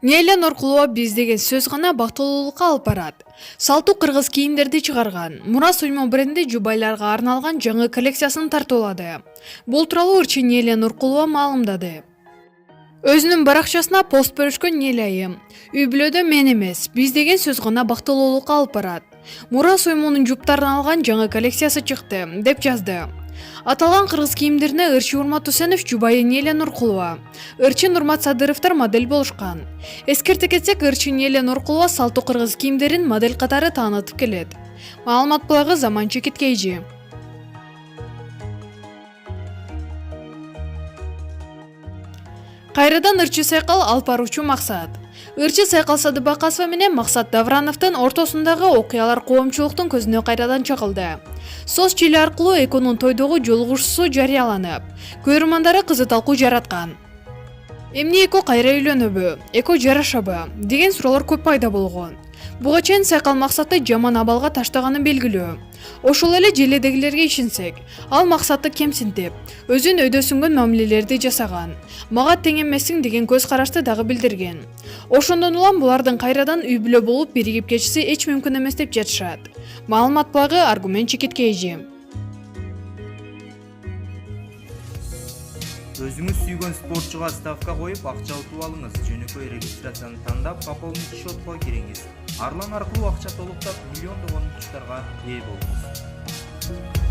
Нейлен Нуркулова биз деген сөз гана бактылуулукка алып барат. Салтуу кыргыз кийимдерди чыгарган. Мурас уймо бренди жубайларга арналган жаңы коллекциясын тартуулады. Бул тууралуу ырчы Нейлен Нуркулова маалымдады. Өзүнүн баракчасына пост бөлүшкөн Неле айым. Үй бүлөдө мен эмес, биз деген сөз гана бактылуулукка алып барат. Мурас уймунун жуптарын алган жаңы коллекциясы чыкты, деп жазды. Аталган кыргыз кийимдерине ырчы Урмат Усенов жубайы Нейлен Нуркулова, ырчы Нурмат Садыровдор модель болушкан. Эскерте кетсек, ырчы Нейлен Нуркулова салтуу кыргыз кийимдерин модель катары таанытып келет. Маалымат булагы Заманчы Кеткейжи. Кайрадан ырчы сайкал алып баруучу Максат. Ырчы Сайкал Садыбакасова менен Максат Даврановдун ортосундагы окуялар коомчулуктун көзүнө кайрадан чагылды. Соц жели аркылуу экөөнүн тойдогу жолугушуусу жарыяланып, көрөрмандары кызы талкуу жараткан. Эмне экөө кайра үйлөнөбү, экөө жарашабы деген суроолор көп пайда болгон. Буга чейин Сайкал Максатты жаман абалга таштаганы белгилүү. Ошол эле желедегилерге ишенсек, ал Максатты кемсинтип, өзүн өйдөсүнгөн мамилелерди жасаган. Мага тең эмессиң деген көз карашты дагы билдирген. Ошондон улам булардын кайрадан үй бүлө болуп биригип кетиши эч мүмкүн эмес деп жатышат. Маалымат булагы Аргумент Кеткейжи. Өзүңүз сүйгөн спортчуга ставка коюп акча утуп алыңыз. Жөнөкөй регистрацияны тандап, пополнить счетко кириңиз. Арлан аркылуу акча толуктап, миллиондогон муктаждарга ээ болуңуз.